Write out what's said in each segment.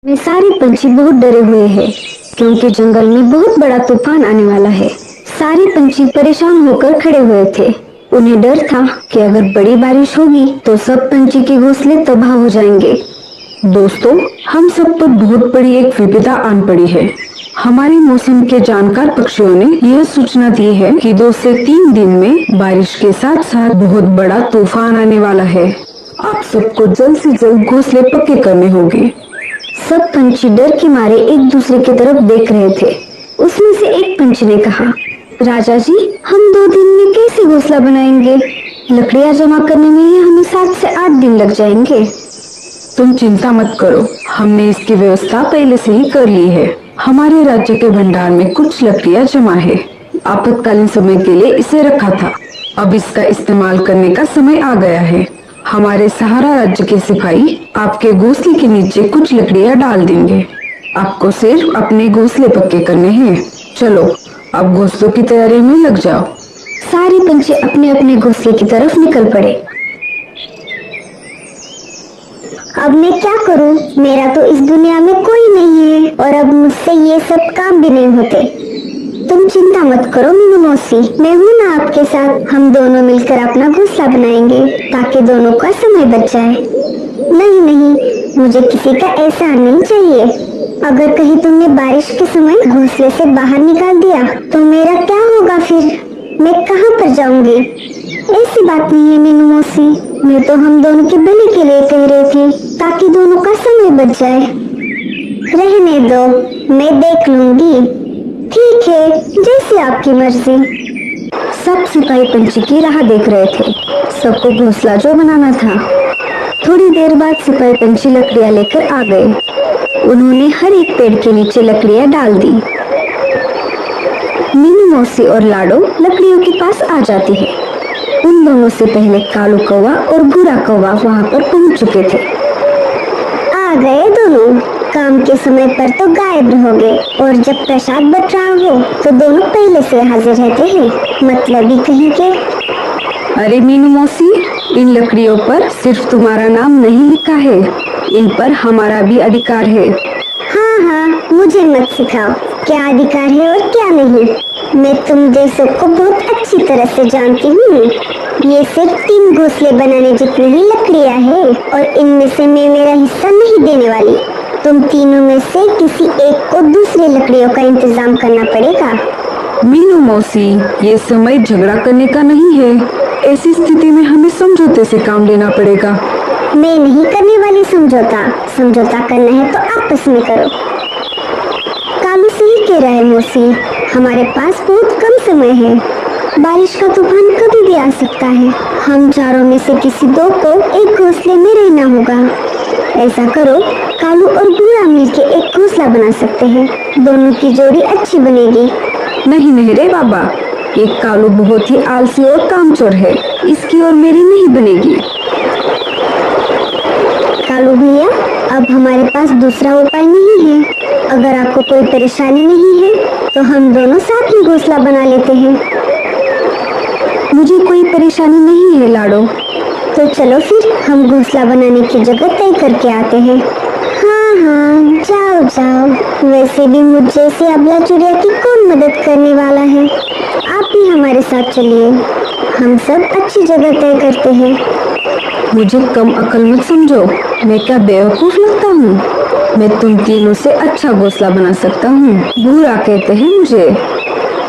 में सारे पंछी बहुत डरे हुए हैं क्योंकि जंगल में बहुत बड़ा तूफान आने वाला है। सारे पंछी परेशान होकर खड़े हुए थे। उन्हें डर था कि अगर बड़ी बारिश होगी तो सब पंछी के घोंसले तबाह हो जाएंगे। दोस्तों, हम सब पर बहुत बड़ी एक विपदा आन पड़ी है। हमारे मौसम के जानकार पक्षियों ने यह सूचना दी है कि 2 से 3 दिन में बारिश के साथ साथ बहुत बड़ा तूफान आने वाला है। आप सबको जल्द से जल्द घोंसले पक्के करने होंगे। सब पंछी डर के मारे एक दूसरे की तरफ देख रहे थे। उसमें से एक पंछी ने कहा, राजा जी, हम 2 दिन में कैसे घोंसला बनाएंगे? लकड़ियां जमा करने में ही हमें 7 से 8 दिन लग जाएंगे। तुम चिंता मत करो, हमने इसकी व्यवस्था पहले से ही कर ली है। हमारे राज्य के भंडार में कुछ लकड़ियां जमा है। आपातकालीन समय के लिए इसे रखा था। अब इसका इस्तेमाल करने का समय आ गया है। हमारे सहारा राज्य के सिपाही आपके घोंसले के नीचे कुछ लकड़ियां डाल देंगे। आपको सिर्फ अपने घोंसले पक्के करने हैं। चलो, अब घोंसलों की तैयारी में लग जाओ। सारे पंछी अपने अपने घोंसले की तरफ निकल पड़े। अब मैं क्या करूं? मेरा तो इस दुनिया में कोई नहीं है और अब मुझसे ये सब काम भी नहीं होते। तुम चिंता मत करो मीनू मौसी, मैं हूं ना आपके साथ। हम दोनों मिलकर अपना घोंसला बनाएंगे ताकि दोनों का समय बच जाए। नहीं नहीं, मुझे किसी का एहसान नहीं चाहिए। अगर कहीं तुमने बारिश के समय घोंसले से बाहर निकाल दिया तो मेरा क्या होगा फिर? मैं कहाँ पर जाऊंगी? ऐसी बात नहीं है मीनू मौसी, मैं तो हम दोनों के भले के लिए कह रही थी ताकि दोनों का समय बच जाए। रहने दो, मैं देख लूंगी। ठीक है, जैसे आपकी मर्जी। सब सिपाही पंछी की राह देख रहे थे। सबको घोंसला जो बनाना था। थोड़ी देर बाद सिपाही पंछी लकड़ियां लेकर आ गए। उन्होंने हर एक पेड़ के नीचे लकड़ियां डाल दी। मीनू मौसी और लाडो लकड़ियों के पास आ जाती है। उन दोनों से पहले कालू कौवा और भूरा कौवा वहां पर पहुंच चुके थे। आ गए दोनों। काम के समय पर तो गायब रहोगे और जब प्रसाद बट रहा हो तो दोनों पहले से हाजिर रहते हैं। मतलब ही कहीं के। अरे मीनू मौसी, इन लकड़ियों पर सिर्फ तुम्हारा नाम नहीं लिखा है, इन पर हमारा भी अधिकार है। हाँ हाँ, मुझे मत सिखाओ क्या अधिकार है और क्या नहीं। मैं तुम जैसों को बहुत अच्छी तरह से जानती हूँ। ये सिर्फ 3 घोंसले बनाने जितनी ही लकड़ियाँ हैं और इनमें से मैं मेरा हिस्सा नहीं देने वाली। तुम तीनों में से किसी एक को दूसरी लकड़ियों का इंतजाम करना पड़ेगा। मीनू मौसी, ये समय झगड़ा करने का नहीं है। ऐसी स्थिति में हमें समझौते से काम लेना पड़ेगा। मैं नहीं करने वाली समझौता। समझौता करना है तो आपस में करो। कालू सही कह रहा है मौसी, हमारे पास बहुत कम समय है। बारिश का तूफान कभी भी आ सकता है। हम चारों में से किसी 2 को एक घोंसले में रहना होगा। ऐसा करो, कालू और भूरा मिलके एक घोंसला बना सकते हैं। दोनों की जोड़ी अच्छी बनेगी। नहीं नहीं रे बाबा, एक कालू बहुत ही आलसी और कामचोर है, इसकी और मेरी नहीं बनेगी। कालू भैया, अब हमारे पास दूसरा उपाय नहीं है। अगर आपको कोई परेशानी नहीं है तो हम दोनों साथ में घोंसला बना लेते हैं। मुझे कोई परेशानी नहीं है लाडो। तो चलो फिर हम घोंसला बनाने की जगह तय करके आते हैं। हाँ हाँ, जाओ जाओ। वैसे भी मुझ जैसे अबला चुड़िया की कौन मदद करने वाला है। आप भी हमारे साथ चलिए, हम सब अच्छी जगह तय करते हैं। मुझे कम अकल मत समझो, मैं क्या बेवकूफ लगता हूँ? मैं तुम तीनों से अच्छा घोंसला बना सकता हूँ। बुरा कहते हैं मुझे।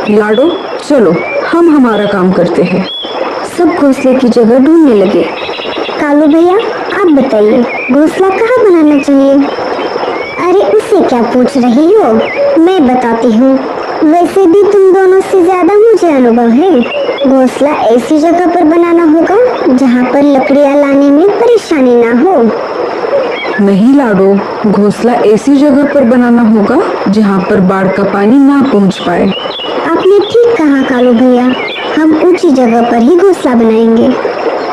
लाडो, चलो हम हमारा काम करते हैं। सब घोंसले की जगह ढूंढने लगे। कालू भैया, आप बताइए, घोंसला कहाँ बनाना चाहिए? अरे उसे क्या पूछ रही हो, मैं बताती हूँ। वैसे भी तुम दोनों से ज्यादा मुझे अनुभव है। घोंसला ऐसी जगह पर बनाना होगा जहाँ पर लकड़ियाँ लाने में परेशानी ना हो। नहीं लाडो, घोंसला ऐसी जगह पर बनाना होगा जहाँ पर बाढ़ का पानी ना पहुँच पाए। आपने ठीक कहा कालू भैया, हम ऊंची जगह पर ही घोंसला बनाएंगे।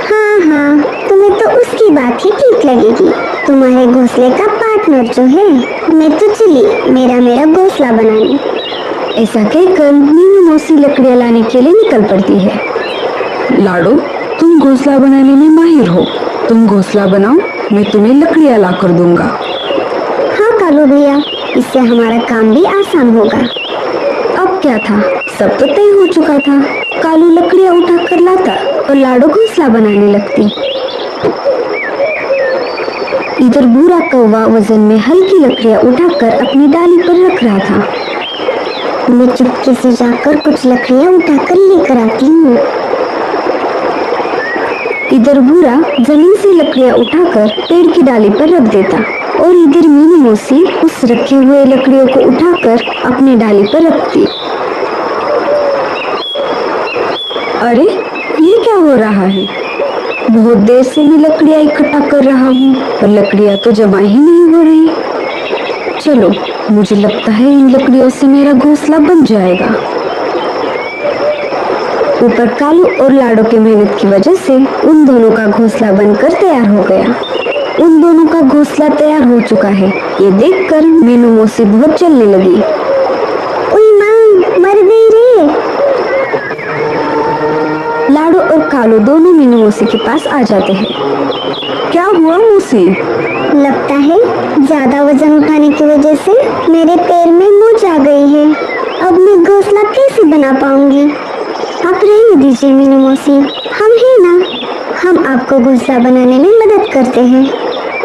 हाँ हाँ, तुम्हें तो उसकी बात ही ठीक लगेगी। तुम्हारे घोंसले का पार्टनर जो है, मैं तो चली मेरा घोंसला बनाने। ऐसा कहकर मीनू मौसी लकड़ियाँ लाने के लिए निकल पड़ती है। लाडो, तुम घोंसला बनाने में माहिर हो, तुम घोंसला बनाओ, मैं तुम्हें लकड़ियाँ ला कर दूंगा। हाँ कालू भैया, इससे हमारा काम भी आसान होगा। अब क्या था, सब तो तय हो चुका था। कालू लकड़ियां उठा कर लाता और लाडो घोंसला बनाने लगती। इधर भूरा कौवा वजन में हल्की लकड़ियां उठाकर अपनी डाली पर रख रहा था। मैं चुपके से जाकर कुछ लकड़ियां उठाकर लेकर आती हूँ। इधर भूरा जमीन से लकड़ियां उठाकर पेड़ की डाली पर रख देता और इधर मीनू मौसी उस रखे हुए लकड़ियों को उठाकर अपनी डाली पर रखती। अरे, ये क्या हो रहा है? बहुत देर से मैं लकड़ियां इकट्ठा कर रहा हूँ पर लकड़ियां तो जमा ही नहीं हो रही। चलो, मुझे लगता है इन लकड़ियों से मेरा घोंसला बन जाएगा। ऊपर कालू और लाडो की मेहनत की वजह से उन दोनों का घोंसला बनकर तैयार हो गया। उन दोनों का घोंसला तैयार हो चुका है, ये देखकर मीनू मौसी बहुत चलने लगी। ओए माँ, मर गई रे। लाडो और कालू दोनों मीनू मौसी के पास आ जाते हैं। क्या हुआ मौसी? लगता है ज्यादा वजन उठाने की वजह से मेरे पैर में मोच आ गई है। अब मैं घोंसला कैसे बना पाऊंगी? आप रहने दीजिए मीनू मौसी, हम हैं ना, हम आपको घोंसला बनाने में मदद करते हैं।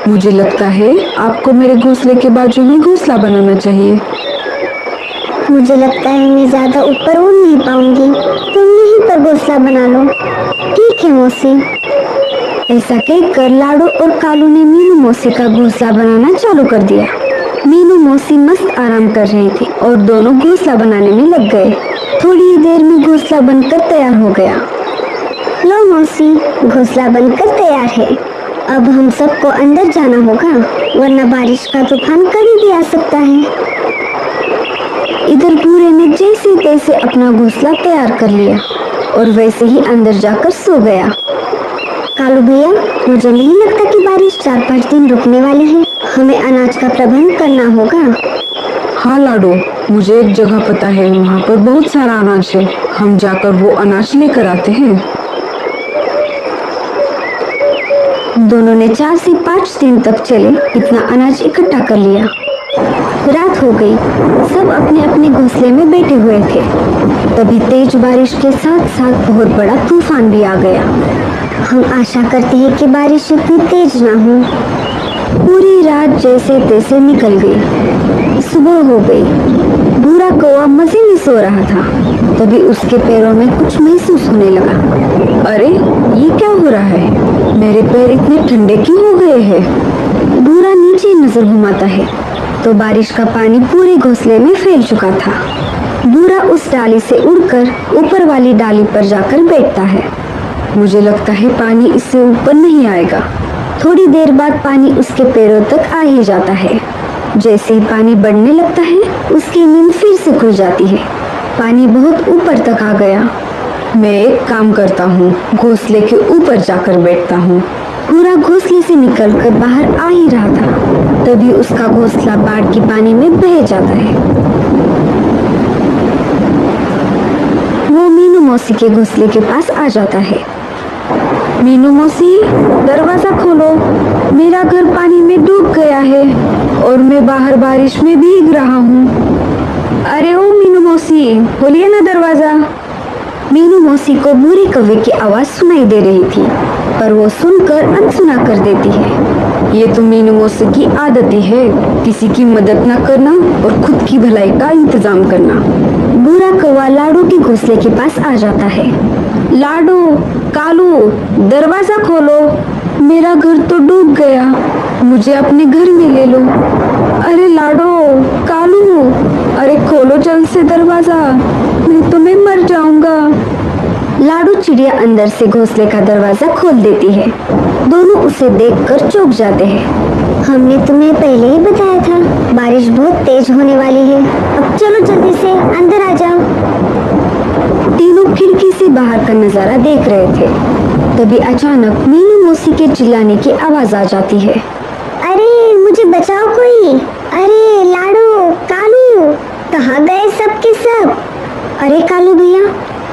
मुझे लगता है आपको मेरे घोंसले के बाजू में घोंसला बनाना चाहिए। मुझे लगता है मैं ज्यादा ऊपर उड़ नहीं पाऊंगी, तुम यहीं पर घोंसला बना लो। ठीक है मौसी। ऐसा कहकर लाडो और कालू ने मीनू मौसी का घोंसला बनाना चालू कर दिया। मीनू मौसी मस्त आराम कर रही थी और दोनों घोंसला बनाने में लग गए। थोड़ी ही देर में घोंसला बनकर तैयार हो गया। लो मौसी, घोंसला बनकर तैयार है। अब हम सबको अंदर जाना होगा, वरना बारिश का तूफान कभी भी आ सकता है। इधर भूरे ने जैसे तैसे अपना घोंसला तैयार कर लिया और वैसे ही अंदर जाकर सो गया। कालू भैया, मुझे नहीं लगता कि बारिश 4-5 दिन रुकने वाली है। हमें अनाज का प्रबंध करना होगा। हाँ लाडो, मुझे एक जगह पता है, वहाँ पर बहुत सारा अनाज है। हम जाकर वो अनाज लेकर आते हैं। दोनों ने 4 से 5 दिन तक चले इतना अनाज इकट्ठा कर लिया। रात हो गई, सब अपने अपने घोंसले में बैठे हुए थे। तभी तेज बारिश के साथ साथ बहुत बड़ा तूफान भी आ गया। हम आशा करते हैं कि बारिश इतनी तेज ना हो। पूरी रात जैसे तैसे निकल गई। सुबह हो गई। भूरा कौवा मजे में सो रहा था। तभी उसके पैरों में कुछ महसूस होने लगा। अरे, ये क्या हो रहा है? मेरे पैर इतने ठंडे क्यों हो गए हैं? भूरा नीचे नजर घुमाता है तो बारिश का पानी पूरे घोंसले में फैल चुका था। भूरा उस डाली से उड़कर ऊपर वाली डाली पर जाकर बैठता है। मुझे लगता है पानी इससे ऊपर नहीं आएगा। थोड़ी देर बाद पानी उसके पैरों तक आ ही जाता है। जैसे ही पानी बढ़ने लगता है, उसकी नींद फिर से खुल जाती है। पानी बहुत ऊपर तक आ गया। मैं एक काम करता हूँ, घोंसले के ऊपर जाकर बैठता हूँ। पूरा घोंसले से निकलकर बाहर आ ही रहा था, तभी उसका घोंसला बाढ़ की पानी में बह जाता है। वो मीनू मौसी के घोंसले के पास आ जाता है। मीनू मौसी, दरवाजा खोलो, मेरा घर पानी में डूब गया है और मैं बाहर बारिश में भीग रहा हूँ। अरे ओ मीनू मौसी, खोलिए ना दरवाजा। मीनू मौसी को भूरे कौवे की आवाज सुनाई दे रही थी, पर वो सुनकर अनसुना कर देती है। ये तो मीनू मौसी की आदत ही है, किसी की मदद ना करना और खुद की भलाई का इंतजाम करना। भूरा कौवा लाडो के घोंसले के पास आ जाता है। लाडो, कालू, दरवाजा खोलो, मेरा घर तो डूब गया, मुझे अपने घर में ले लो। अरे लाडो, कालू, अरे खोलो जल्द से दरवाजा, नहीं तो मैं मर जाऊंगा। लाडो चिड़िया अंदर से घोंसले का दरवाजा खोल देती है। दोनों उसे देखकर चौंक जाते हैं। हमने तुम्हें पहले ही बताया था, बारिश बहुत तेज होने वाली है। अब चलो जल्दी से अंदर आ जाओ। तीनों खिड़की से बाहर का नजारा देख रहे थे। तभी अचानक मीनू मौसी के चिल्लाने की आवाज आ जाती है। अरे मुझे बचाओ कोई! अरे लाडो, कालू, कहाँ गए सब के सब? अरे कालू भैया,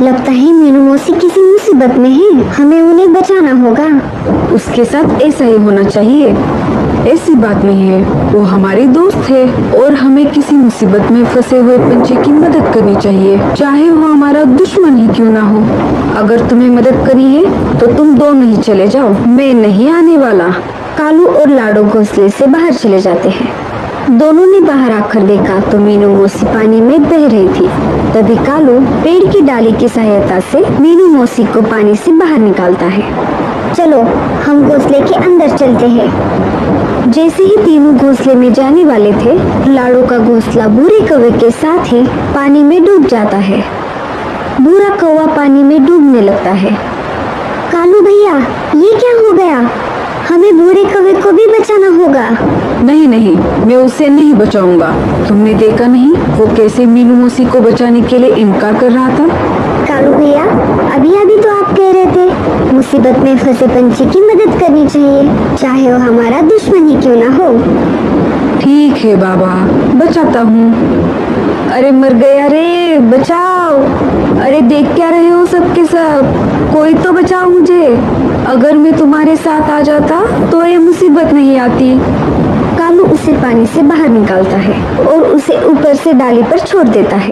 लगता है मीनू मौसी किसी मुसीबत में है, हमें उन्हें बचाना होगा। उसके साथ ऐसा ही होना चाहिए। ऐसी बात नहीं है, वो हमारे दोस्त है और हमें किसी मुसीबत में फंसे हुए पंछी की मदद करनी चाहिए, चाहे वो हमारा दुश्मन ही क्यों ना हो। अगर तुम्हें मदद करनी है तो तुम दोनों ही चले जाओ, मैं नहीं आने वाला। कालू और लाडो घोंसले से बाहर चले जाते हैं। दोनों ने बाहर आकर देखा तो मीनू मौसी पानी में बह रही थी। तभी कालू पेड़ की डाली की सहायता से मीनू मौसी को पानी से बाहर निकालता है। चलो हम घोंसले के अंदर चलते हैं। जैसे ही तीनों घोंसले में जाने वाले थे, लाडो का घोंसला भूरे कौवे के साथ ही पानी में डूब जाता है। भूरा कौवा पानी में डूबने लगता है। कालू भैया, ये क्या हो गया? हमें भूरे कौवे को भी बचाना होगा। नहीं नहीं, मैं उसे नहीं बचाऊंगा। तुमने देखा नहीं वो कैसे मीनू मौसी को बचाने के लिए इनकार कर रहा था। कालू भैया, अभी अभी तो आप कह रहे थे मुसीबत में फंसे पंछी की मदद करनी चाहिए, चाहे वो हमारा दुश्मन ही क्यों ना हो। ठीक है बाबा, बचाता हूँ। अरे मर गया रे, बचाओ। अरे देख क्या रहे हो सबके सब, कोई तो बचाओ मुझे। अगर मैं तुम्हारे साथ आ जाता तो ये मुसीबत नहीं आती। कालू उसे पानी से बाहर निकालता है और उसे ऊपर से डाली पर छोड़ देता है।